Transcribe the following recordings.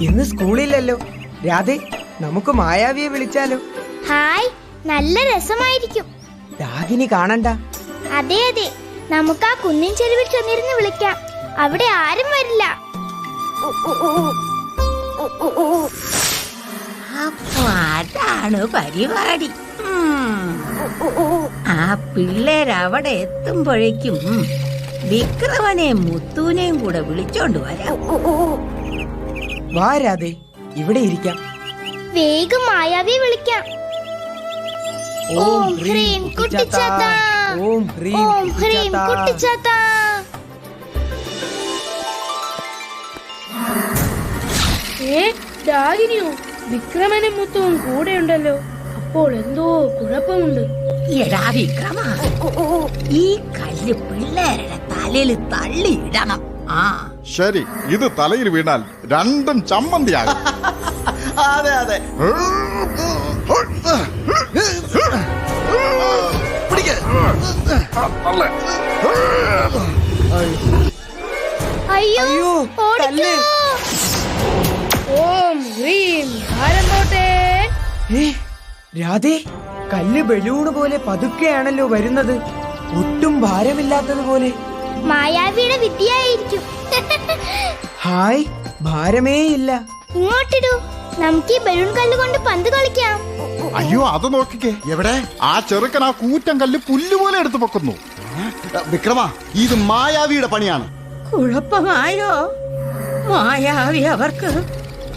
ഇന്ന് സ്കൂളില്ലല്ലോ. രാധേ, നമുക്ക് മായാവിയെ വിളിച്ചാലോ? ഹായ്, നല്ല രസമായിരിക്കും. രാഗിനി കാണണ്ട. അതെ അതെ, നമുക്ക് ആ കുന്നിൻ ചെരുവിൽ ചെന്നിരുന്ന് വിളിക്കാം. അവിടെ ആരും വരില്ല. അപ്പൊ അതാണ് പരിപാടി. ആ പിള്ളേരവിടെ എത്തുമ്പോഴേക്കും വിക്രമനെയും മുത്തുവിനെയും കൂടെ വിളിച്ചോണ്ട് വരാം. വാ രാധേ, ഇവിടെ ഇരിക്കാം. വേഗം മായാവിയെ വിളിക്കാം. ഓം ഹ്രീം കുട്ടിച്ചാത്ത, ഓം ഓം ഹ്രീം കുട്ടിച്ചാത്ത. രാഗിനിയോ? വിക്രമനും മുത്തുവും കൂടെ ഉണ്ടല്ലോ. അപ്പോൾ എന്തോ കുഴപ്പമുണ്ട്. എടാ വിക്രമ, ഈ കല്ല് പിള്ളേരുടെ തലയിൽ തള്ളിയിടണം. ആ ശരി, ഇത് തലയിൽ വീണാൽ രണ്ടും ചമ്മന്തിയാകും. അതെ അതെ. അയ്യോ, ഓടിക്കോ. ഓം ഹ്രീം ഭാരം പോട്ടെ. രാധേ, കല്ല് ബലൂണ് പോലെ പതുക്കെയാണല്ലോ വരുന്നത്. ഒട്ടും ഭാരമില്ലാത്തതുപോലെ. മായാവിയുടെ വിദ്യയായിരിക്കും. ഹായ്, ഭാരമേ ഇല്ല. ഇങ്ങോട്ടിടൂ, നമുക്ക് ഈ ബലൂൺ കല്ല് കൊണ്ട് പന്ത് കളിക്കാം. അയ്യോ, അത് നോക്കിക്കേ. എവിടെ? ആ ചെറുക്കൻ ആ കൂറ്റൻ കല്ല് പുല്ലുപോലെ എടുത്തു വെക്കുന്നു. വിക്രമ, ഇത് മായാവിയുടെ പണിയാണ്. കുഴപ്പമായോ? മായാവി അവർക്ക്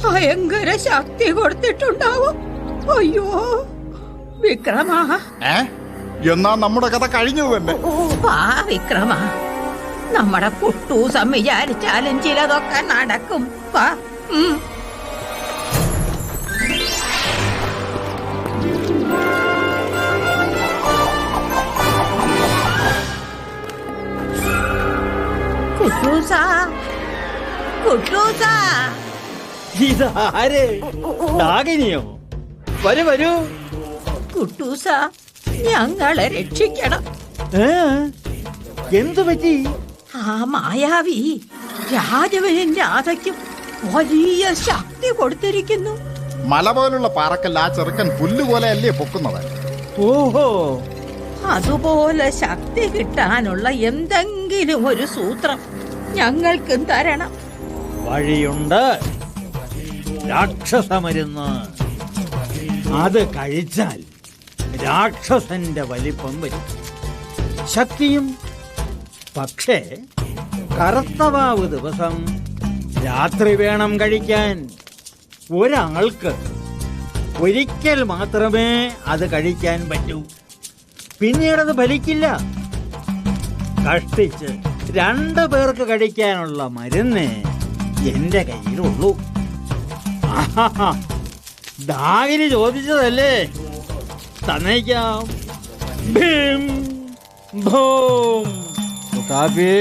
ഭയങ്കര ശക്തി കൊടുത്തിട്ടുണ്ടാവും. അയ്യോ വിക്രമ, എന്നാ നമ്മുടെ കഥ കഴിഞ്ഞത് തന്നെ. വാ വിക്രമ, നമ്മുടെ കുട്ടൂസം വിചാരിച്ചാലും ചിലതൊക്കെ നടക്കും. വാ. കുട്ടൂസാ, കുട്ടൂസാ. ഇതാര്? രാഗിനിയോ? വരൂ വരൂ. കുട്ടൂസ, ഞങ്ങളെ രക്ഷിക്കണം. എന്തു പറ്റി? ആ മായാവി രാജവനും രാധയ്ക്കും വലിയ ശക്തി കൊടുത്തിരിക്കുന്നു. മല പോലുള്ള പാറക്കല്ല ആ ചെറുക്കൻ പുല്ലുപോലെ അല്ലേ പൊക്കുന്നത്. ഓഹോ, അതുപോലെ ശക്തി കിട്ടാനുള്ള എന്തെങ്കിലും ഒരു സൂത്രം ഞങ്ങൾക്കും തരണം. വഴിയുണ്ട്. രാക്ഷസമരുന്ന്. അത് കഴിച്ചാൽ രാക്ഷസന്റെ വലിപ്പം വരും, ശക്തിയും. പക്ഷേ കറുത്തവാവ് ദിവസം രാത്രി വേണം കഴിക്കാൻ. ഒരാൾക്ക് ഒരിക്കൽ മാത്രമേ അത് കഴിക്കാൻ പറ്റൂ. പിന്നീടത് ഫലിക്കില്ല. കഷ്ടിച്ച് 2 പേർക്ക് കഴിക്കാനുള്ള മരുന്ന് എന്റെ കയ്യിലുള്ളൂ. ദാഹിനി ചോദിച്ചതല്ലേ, തന്നേക്കാം. Bhim boom Luttappi,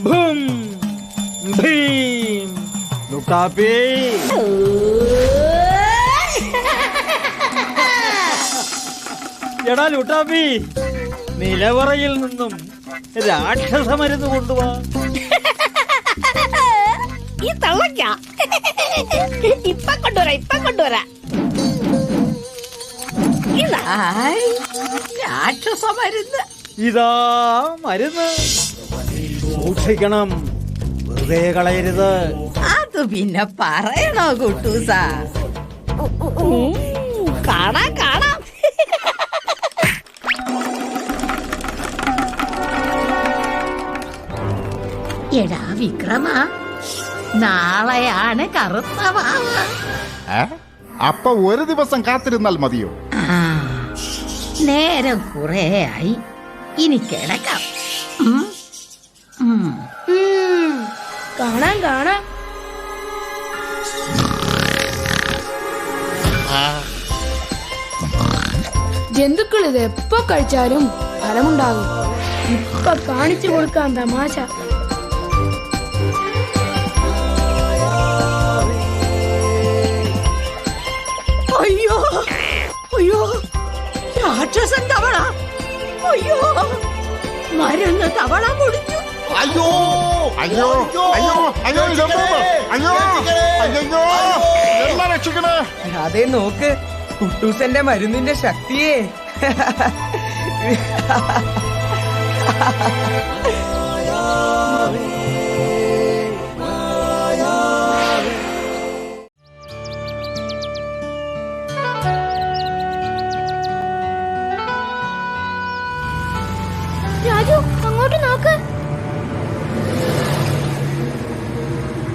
boom Bhim Luttappi. എടാ ലുട്ടാപ്പി, നിലവറയിൽ നിന്നും രാക്ഷസമരുന്ന് കൊണ്ടുവാ. ഈ തള്ളക്ക ഇപ്പൊ കൊണ്ടുവരാ. രാക്ഷസമരുന്ന്. ഇതാ മരുന്ന്. സൂക്ഷിക്കണം, വെറുതെ കളയരുത്. അത് പിന്നെ പറയണോ കുട്ടൂസ? കാണാം. എടാ വിക്രമ, നാളെയാണ് കറുത്തവാവ്. അപ്പൊ ഒരു ദിവസം കാത്തിരുന്നാൽ മതിയോ? നേരം കുറേ ആയി, ഇനി കിടക്കാം. കാണാം. ജന്തുക്കൾ ഇത് എപ്പോ കഴിച്ചാലും ഫലമുണ്ടാകും. ഇപ്പൊ കാണിച്ചു കൊടുക്കാൻ തമാശ. അയ്യോ, രാക്ഷസൻ തവള. അയ്യോ, മരുന്ന് തവള കുടിച്ചു. അയ്യോ അയ്യോ അയ്യോ അയ്യോ ഇതെന്തോ അയ്യോ അയ്യോ എല്ലാം രക്ഷിക്കണേ. രാധേ നോക്ക്, കുട്ടൂസന്റെ മരുന്നിന്റെ ശക്തിയേ. രാജു അങ്ങോട്ട് നോക്ക്.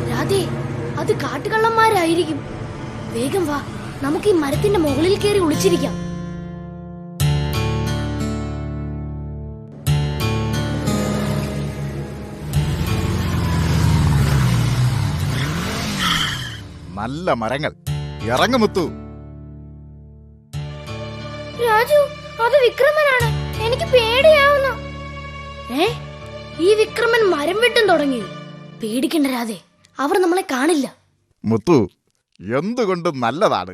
രാധേ, അത് കാട്ടുകള്ളന്മാരായിരിക്കും. വേഗം വാ, നമുക്ക് ഈ മരത്തിന്റെ മുകളിൽ കയറി ഒളിച്ചിരിക്കാം. നല്ല മരങ്ങൾ. ഇറങ്ങുമുത്തു. രാജു, അത് വിക്രമനാണ്. എനിക്ക് പേടിയാവുന്നു. ഈ വിക്രമൻ മരം വെട്ടും തുടങ്ങി. പേടിക്കണ്ട രാധേ, അവർ നമ്മളെ കാണില്ല. മുത്തു, എന്തുകൊണ്ടും നല്ലതാണ്.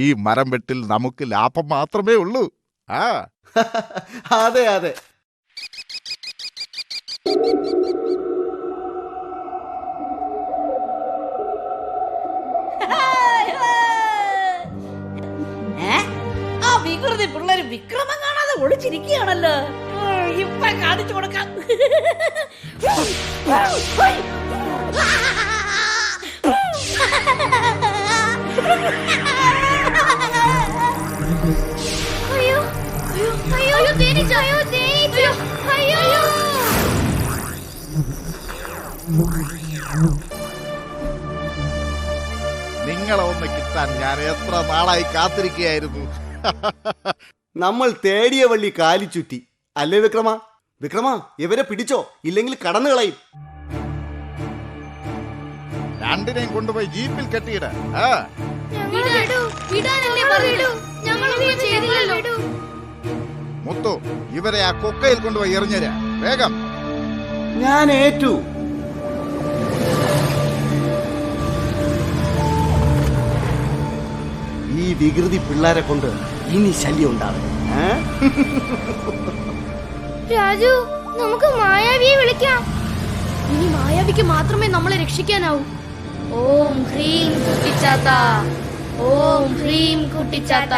ഈ മരം വെട്ടിൽ നമുക്ക് ലാഭം മാത്രമേ ഉള്ളൂ. ആ അതെ അതെ. ആ വികൃതി പിള്ളേര് വിക്രമം കാണാതെ ഒളിച്ചിരിക്കുകയാണല്ലോ. ഇപ്പൊ കാണിച്ചു കൊടുക്കാം. അയ്യോ അയ്യോ അയ്യോ അയ്യോ തേനീച്ച, അയ്യോ തേനീച്ച, അയ്യോ. നിങ്ങളെ ഒന്ന് കിട്ടാൻ ഞാൻ എത്ര നാളായി കാത്തിരിക്കുകയായിരുന്നു. നമ്മൾ തേടിയ വള്ളി കാലി ചുറ്റി അല്ലേ വിക്രമ? വിക്രമ, ഇവരെ പിടിച്ചോ, ഇല്ലെങ്കിൽ കടന്നു കളയും. രണ്ടിനെയും കൊണ്ടുപോയി ജീപ്പിൽ കെട്ടിയിട. മുത്തു, ഇവരെ ആ കൊക്കയിൽ കൊണ്ടുപോയി എറിഞ്ഞരാ. വേഗം. ഞാൻ ഏറ്റു. ഈ വികൃതി പിള്ളേരെ കൊണ്ട് ഇനി ശല്യം ഉണ്ടാവും. രാജു, നമുക്ക് മായാവിയെ വിളിക്കാം. ഇനി മായാവിക്ക് മാത്രമേ നമ്മളെ രക്ഷിക്കാനാവൂ. ഓം ഹ്രീം കുട്ടിച്ചാത്ത, ഓം ഹ്രീം കുട്ടിച്ചാത്ത.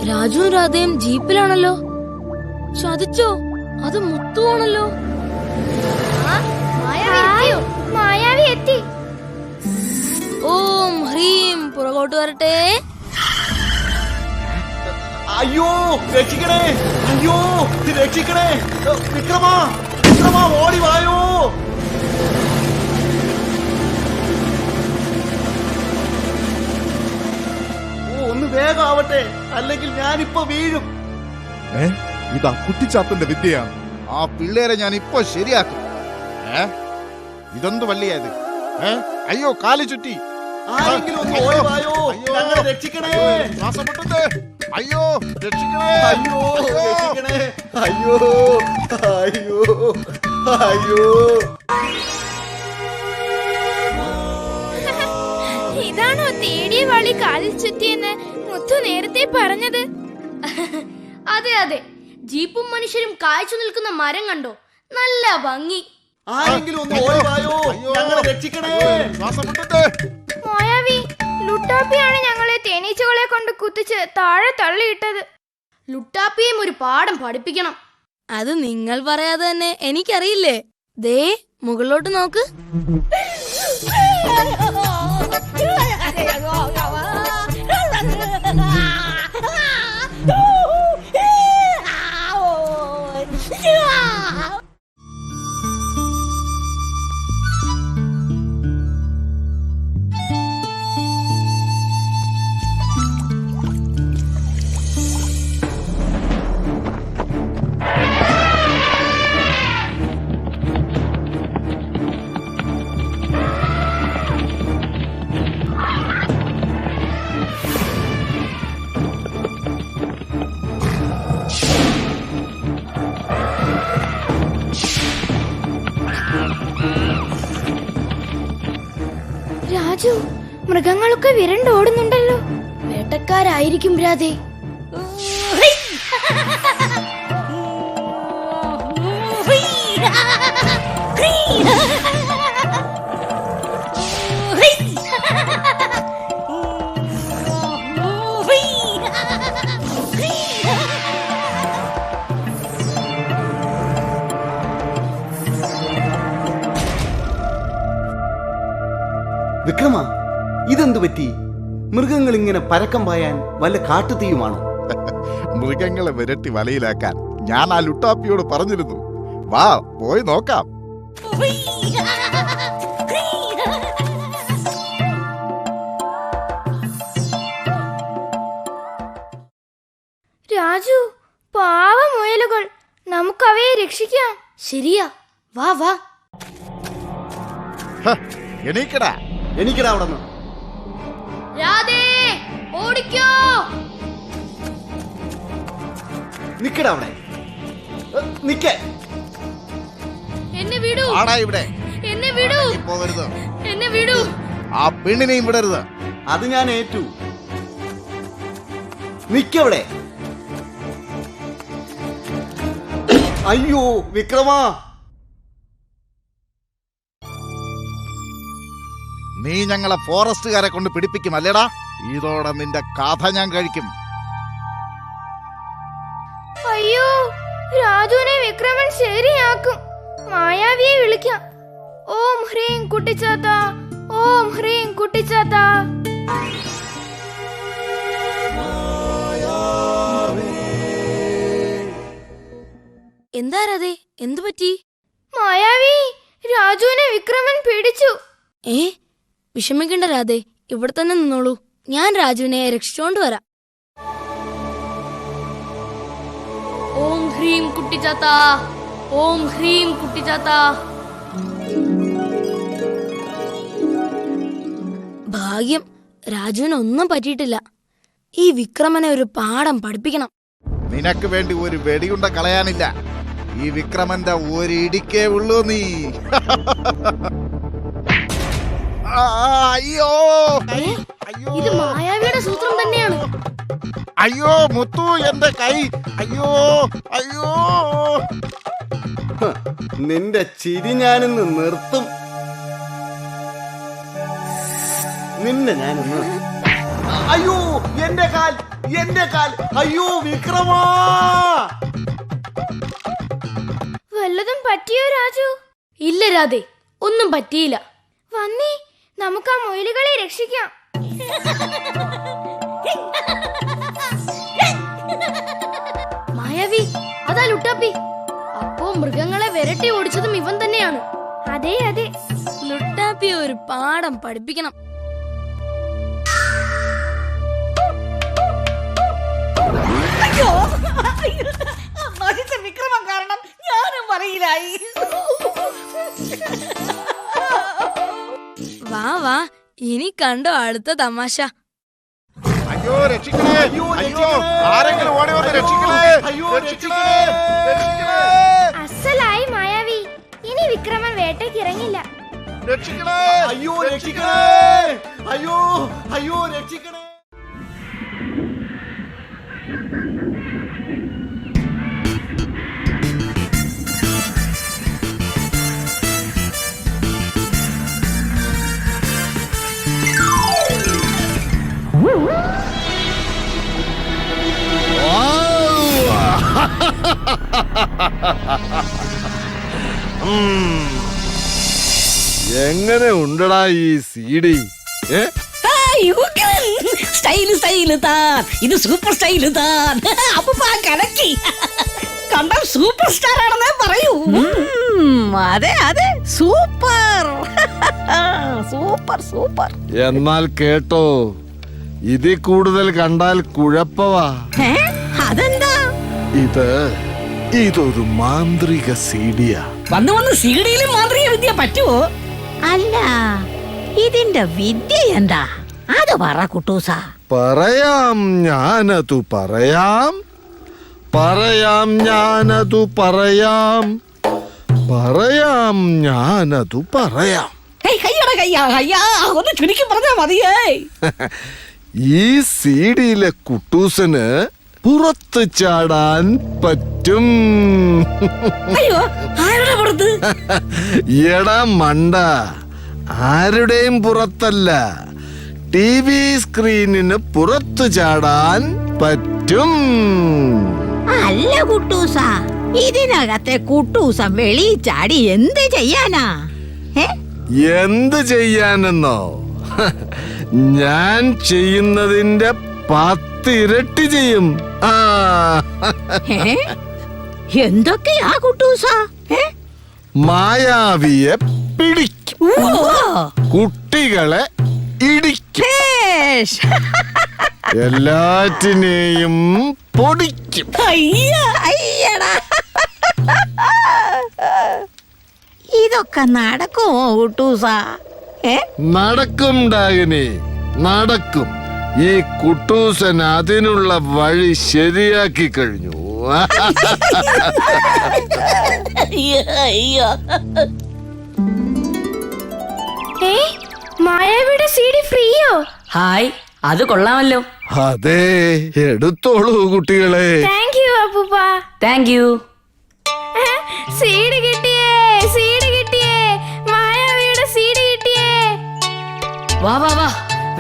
രാജുവും രാധയും ജീപ്പിലാണല്ലോ. ചതിച്ചോ? അത് മുത്തുവാണല്ലോ. മായാവി എത്തി. ഓം ഹ്രീം പുറകോട്ട് വരട്ടെ. അയ്യോ രക്ഷിക്കണേ, അയ്യോ രക്ഷിക്കണേ. വിക്രമ, വിക്രമ ഓടി വായോ. ഒന്ന് വേഗം ആവട്ടെ, അല്ലെങ്കിൽ ഞാനിപ്പോ വീഴും. ഇതാ കുട്ടിച്ചാത്തന്റെ വിദ്യയാണ്. ആ പിള്ളേരെ ഞാൻ ഇപ്പൊ ശരിയാക്കും. ഇതൊന്ത് വള്ളിയായത്? അയ്യോ, കാലി ചുറ്റി. ആരെങ്കിലും ഒന്ന് ഓടി വായോ, ഞങ്ങളെ രക്ഷിക്കണേ. ശ്വാസം മുട്ടുന്നേ. അയ്യോ രക്ഷിക്കണേ, അയ്യോ രക്ഷിക്കണേ, അയ്യോ അയ്യോ അയ്യോ. ഇതാണോ തേടിയ വഴി കാലിൽ ചുറ്റിയെന്ന് മുത്തു നേരത്തെ പറഞ്ഞത്? അതെ അതെ, ജീപ്പും മനുഷ്യരും കായ്ച്ചു നിൽക്കുന്ന മരം കണ്ടോ? നല്ല ഭംഗി. ആരെങ്കിലും ഒന്ന് ഓടി വായോ, ഞങ്ങളെ രക്ഷിക്കണേ. ശ്വാസം മുട്ടുന്നേ. മായാവി, ലുട്ടാപ്പിയാണ് ഞങ്ങളെ തേനീച്ചകളെ കൊണ്ട് കുത്തിച്ച് താഴെ തള്ളിയിട്ടത്. ലുട്ടാപ്പിയും ഒരു പാഠം പഠിപ്പിക്കണം. അത് നിങ്ങൾ പറയാതെ തന്നെ എനിക്കറിയില്ലേ. ദേ മുകളിലോട്ട് നോക്ക്. രാജു, മൃഗങ്ങളൊക്കെ വിരണ്ടോടുന്നുണ്ടല്ലോ. വേട്ടക്കാരായിരിക്കും രാധേ. വിക്രമ, ഇതെന്തു പറ്റി? മൃഗങ്ങൾ ഇങ്ങനെ പരക്കം പായാൻ വല്ല കാട്ടുതീയുമാണോ? മൃഗങ്ങളെ വിരട്ടി വലയിലാക്കാൻ ഞാൻ ആ ലുട്ടാപ്പിയോട് പറഞ്ഞിരുന്നു. വാ പോയി നോക്കാം. രാജു, പാവ മുയലുകൾ, നമുക്കവയെ രക്ഷിക്കാം. ശരിയാ, വാ വാ. എണീക്കടാ. എനിക്കിടാ അവിടെ നിന്ന്. രാധേ, ഓടിക്കോ. നിക്കടാ അവിടെ. നിക്കേ. എന്നെ വിടൂ. ആടാ ഇവിടെ. എന്നെ വിടൂ. പോകരുത്. എന്നെ വിടൂ. ആ പെണ്ണിനെയും വിടരുത്. അത് ഞാൻ ഏറ്റു. നിക്കവിടെ. അയ്യോ വിക്രമ, നീ ഞങ്ങളെ ഫോറസ്റ്റുകാരെ കൊണ്ട് പിടിപ്പിക്കും അല്ലേടാ? ഇതോടെ നിന്റെ കഥ ഞാൻ കഴിക്കും. അയ്യോ, രാജുവിനെ വിക്രമൻ ശരിയാക്കും. മായാവിയെ വിളിക്കാം. ഓം ഹ്രീം കുട്ടിച്ചാത്ത, ഓം ഹ്രീം കുട്ടിച്ചാത്ത. എന്താ രാധേ, എന്തു പറ്റി? മായാവി, രാജുവിനെ വിക്രമൻ പിടിച്ചു. വിഷമിക്കണ്ട രാധേ, ഇവിടെ തന്നെ നിന്നോളൂ. ഞാൻ രാജുവിനെ രക്ഷിച്ചോണ്ട് വരാം. ഓം ഹ്രീം കുട്ടിച്ചാത്ത, ഓം ഹ്രീം കുട്ടിച്ചാത്ത. ഭാഗ്യം, രാജുവിന് ഒന്നും പറ്റിയിട്ടില്ല. ഈ വിക്രമനെ ഒരു പാഠം പഠിപ്പിക്കണം. നിനക്ക് വേണ്ടി ഒരു വെടിയുണ്ട കളയാനില്ല. ഈ വിക്രമന്റെ ഒരു ഇടിക്കേ ഉള്ളൂ നീ. അയ്യോ അയ്യോ ഇത് മായാവിയുടെ സൂത്രം തന്നെയാണ്. അയ്യോ മുത്തു, എന്റെ കൈ. അയ്യോ അയ്യോ. നിന്റെ ചിരി ഞാനിന്ന് നിർത്തും. നിന്നെ ഞാനിന്ന്. അയ്യോ എന്റെ കാൽ, എന്റെ കാൽ. അയ്യോ വിക്രമ, വല്ലതും പറ്റിയോ രാജു? ഇല്ല രാധേ, ഒന്നും പറ്റിയില്ല. വന്നേ, നമുക്ക് ആ മുയലുകളെ രക്ഷിക്കാം. മായാവി, അതാ ലുട്ടാപ്പി. അപ്പോ മൃഗങ്ങളെ വിരട്ടി ഓടിച്ചതും ഇവൻ തന്നെയാണ്. അതെ അതെ, ലുട്ടാപ്പിയെ ഒരു പാഠം പഠിപ്പിക്കണം. അയ്യോ, നശിച്ച വിക്രമം കാരണം ഞാനും പറയിലായി. വാ വാ, ഇനി കണ്ടോ അടുത്ത തമാശ. അയ്യോ രക്ഷിക്കണേ. അയ്യോ ആരെങ്കിലും ഓടി വന്ന് രക്ഷിക്കണേ. അയ്യോ രക്ഷിക്കണേ. രക്ഷിക്കണേ. അസലായി മായാവി. ഇനി വിക്രമൻ വേട്ടയ്ക്ക് ഇറങ്ങില്ല. രക്ഷിക്കണേ. അയ്യോ രക്ഷിക്കണേ. അയ്യോ അയ്യോ രക്ഷിക്കണേ. എങ്ങനെ ഉണ്ടടാ ഈ സീഡി? സ്റ്റൈല് സ്റ്റൈല് താൻ, ഇത് സൂപ്പർ സ്റ്റൈല് താൻ. അപ്പൊ കലക്കി കണ്ടാൽ സൂപ്പർ സ്റ്റാർ ആണെന്നേ പറയൂ. അതെ അതെ, സൂപ്പർ സൂപ്പർ സൂപ്പർ. എന്നാൽ കേട്ടോ, ഇതിൽ കൂടുതൽ കണ്ടാൽ കുഴപ്പവാ. അതെന്താ? ഇതൊരു മാന്ത്രിക സീഡിയാ. വന്ന് വന്ന് സീഡിയിലും മാന്ത്രിക വിദ്യ പറ്റുമോ? അല്ല, ഇതിന്റെ വിദ്യ എന്താ? അത് പറ കുട്ടൂസ. പറയാം, ഞാനതു പറയാം. പറയാം, ഞാനതു പറയാം. പറയാം, ഞാനതു പറയാം. കയ്യട കയ്യാ കയ്യാ, ഒന്ന് ചുരുക്കി പറഞ്ഞാ മതിയേ. ഈ സീഡിയിലെ കുട്ടൂസന് പുറത്ത് ചാടാൻ പറ്റും. അയ്യോ, ആരുടെ പുറത്ത്? എടാ മണ്ട, ആരുടെയും പുറത്തല്ല, TV സ്ക്രീനിന് പുറത്തു ചാടാൻ പറ്റും. അല്ല കുട്ടൂസ, ഇതിനകത്തെ കുട്ടൂസ വെളിയിൽ ചാടി എന്ത് ചെയ്യാനാ? എന്ത് ചെയ്യാനെന്നോ? ഞാൻ ചെയ്യുന്നതിന്റെ 10 ഇരട്ടി ചെയ്യും. ആ, എന്തൊക്കെയാ കുട്ടൂസ? മായാവിയെ പിടിക്കും, കുട്ടികളെ ഇടിക്കും, എല്ലാറ്റിനെയും പൊടിക്കും. അയ്യടാ, ഇതൊക്കെ നടക്കുമോ കുട്ടൂസ? നടക്കും ഡാഗിനി, നടക്കും. ഈ കുട്ടൂസൻ അതിനുള്ള വഴി ശരിയാക്കി കഴിഞ്ഞു. മായാവിയുടെ CD ഫ്രീയോ? ഹായ്, അത് കൊള്ളാമല്ലോ. അതെ, എടുത്തോളൂ കുട്ടികളെ. താങ്ക് യു അപ്പൂപ്പ. Thank you. CD കിട്ടിയേ, CD കിട്ടിയേ, മായാവിയുടെ CD കിട്ടിയേ. വാ വാ വാ,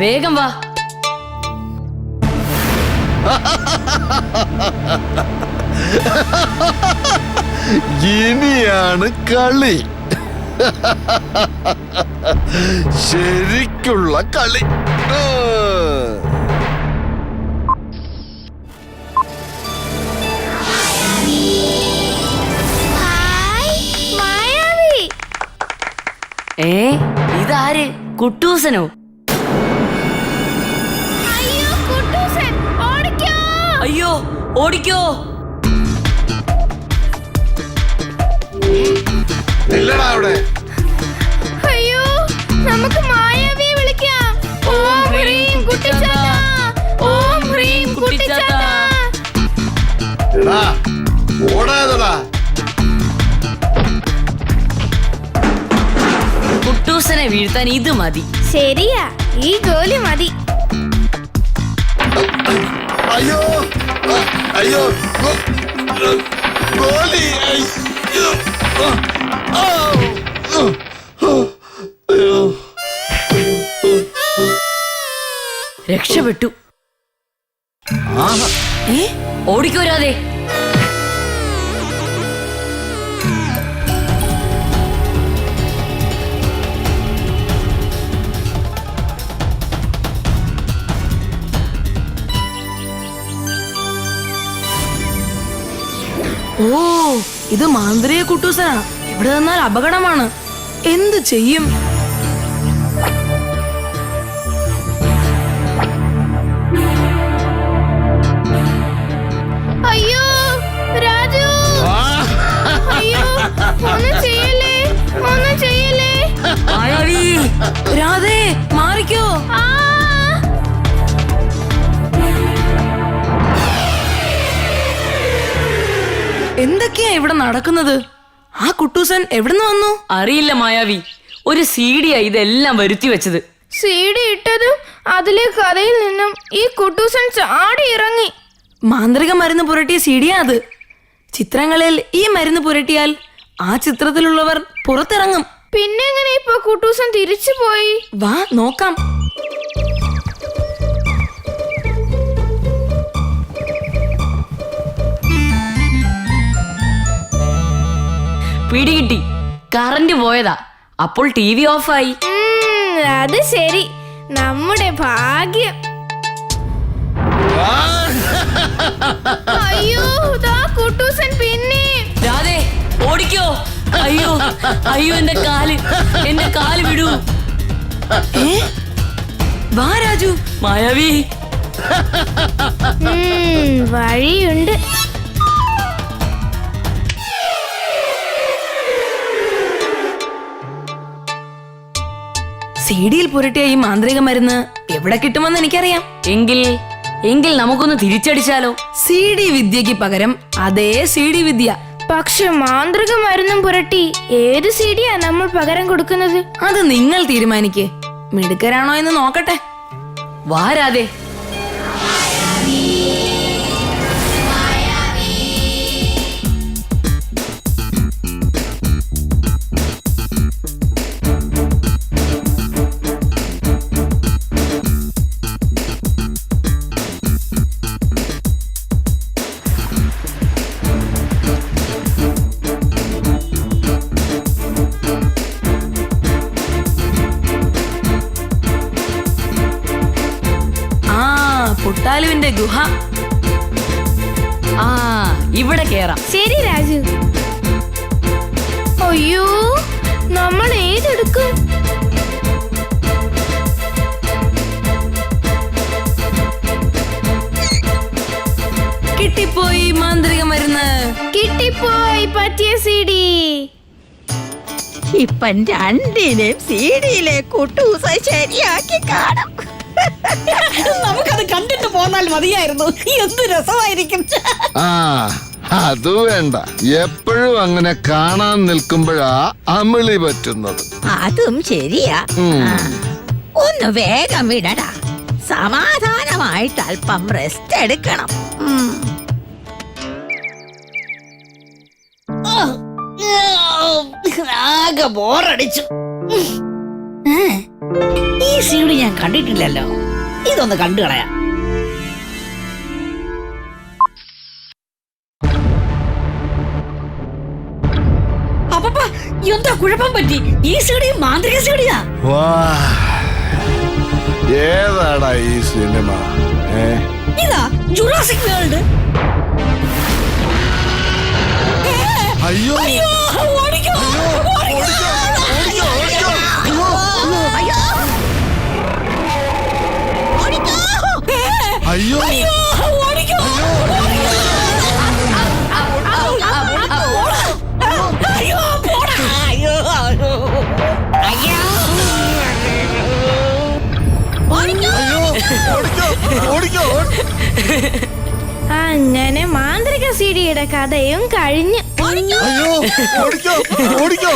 വേഗം വാ. ഇനിയാണ് കളി, ശരിക്കുള്ള കളി. മായാവി, ഇതാര്? കുട്ടൂസനോ? അയ്യോ കുട്ടൂസൻ, ഓടിക്കോ. അയ്യോ, ഓടിക്കോ. ഇല്ലടാ അവിടെ. അയ്യോ, നമുക്ക് മായാവിയെ വിളിക്കാം. ഓം ഹ്രീം കുട്ടിച്ചാത്ത, ഓം ഹ്രീം കുട്ടിച്ചാത്ത. എടാ, ഓടാതെടാ. കുട്ടൂസനെ വീഴ്ത്താൻ ഇത് മതി. ശരിയാ, ഈ ഗോലി മതി. അയ്യോ, അയ്യോ, ഗോലി. അയ്യോ, അയ്യോ. രക്ഷപ്പെട്ടു. ഓടിക്കോരാതെ. ഓ, ഇത് മാന്ത്രിക കുട്ടൂസനാ. ഇവിടെ നിന്നാൽ അപകടമാണ്. എന്ത് ചെയ്യും? അയ്യോ രാജു, അയ്യോ ഒന്നും ചെയ്യല്ലേ, ഒന്നും ചെയ്യല്ലേ. മായാവി, രാധേ മാറിക്കോ. എന്തൊക്കെയാ ഇവിടെ നടക്കുന്നത്? ആ കുട്ടൂസൻ എവിടുന്ന് വന്നു? അറിയില്ല മായാവി, ഒരു സീഡിയാ ഇതെല്ലാം വരുത്തി വെച്ചത്. CD ഇട്ടതും അതിലെ കഥയിൽ നിന്നും ഈ കുട്ടൂസൻ ചാടി ഇറങ്ങി. മാന്ത്രിക മരുന്ന് പുരട്ടിയ സീഡിയാ അത്. ചിത്രങ്ങളിൽ ഈ മരുന്ന് പുരട്ടിയാൽ ആ ചിത്രത്തിലുള്ളവർ പുറത്തിറങ്ങും. പിന്നെ എങ്ങനെ ഇപ്പൊ കുട്ടൂസൻ തിരിച്ചു പോയി? വാ നോക്കാം. പിടികിട്ടി, കറന്റ് പോയതാ. അപ്പോൾ TV ഓഫായി. അത് ശരി, നമ്മുടെ ഭാഗ്യം. അയ്യോ, ദാ കുട്ടൂസൻ പിന്നെ. രാധേ ഓടിക്കോ. അയ്യോ അയ്യോ, എന്റെ കാല് വിടൂ. വാ രാജു. മായാവി, വഴിയുണ്ട്. സീഡിയിൽ പുരട്ടിയ ഈ മാന്ത്രിക മരുന്ന് എവിടെ കിട്ടുമെന്ന് എനിക്കറിയാം. എങ്കിൽ നമുക്കൊന്ന് തിരിച്ചടിച്ചാലോ? CD വിദ്യക്ക് പകരം അതേ CD വിദ്യ. പക്ഷെ മാന്ത്രിക മരുന്നും പുരട്ടി ഏത് CD-യാ നമ്മൾ പകരം കൊടുക്കുന്നത്? അത് നിങ്ങൾ തീരുമാനിക്കേ. മിടുക്കരാണോ എന്ന് നോക്കട്ടെ. വാരാതെ. പുട്ടാലുവിന്റെ ഗുഹ. ആ, ഇവിടെ കേറാം. ശരി രാജു. അയ്യോ, നമ്മൾ ഏതെടുക്കും? കിട്ടിപ്പോയി മാന്ത്രിക മരുന്ന്. കിട്ടിപ്പോയി പറ്റിയ CD. ഇപ്പം രണ്ടിനെയും സീഡിയിലെ കുട്ടൂസ ശരിയാക്കി കാണും. നമുക്കത് കണ്ടിട്ട് പോന്നാൽ മതിയായിരുന്നു. എന്ത് രസമായിരിക്കും. ആ അത് വേണ്ട, എപ്പോഴും അങ്ങനെ കാണാൻ നിൽക്കുമ്പോഴാ അമിളി പറ്റുന്നത്. അതും ശരിയാ. ആ, ഒന്ന് വേഗം വിടടാ. സമാധാനമായിട്ട് അല്പം റെസ്റ്റ് എടുക്കണം. ആകെ ബോറടിച്ചു. ഈ CD ഞാൻ കണ്ടിട്ടില്ലല്ലോ. ഇതൊന്ന് കണ്ടു കളയാം. അപ്പ എന്താ കുഴപ്പം പറ്റി? ഈ CD മാന്ത്രിക CD-യാ. വാ, ഏതാടാ ഈ സിനിമ? ഇതാ ജുറാസിക് വേൾഡ്. അയ്യോ ഓടിക്കോ, അയ്യോ ഓടിക്കോ. അങ്ങനെ മാന്ത്രിക CD-യുടെ കഥയും കഴിഞ്ഞു. അയ്യോ ഓടിക്കോ ഓടിക്കോ.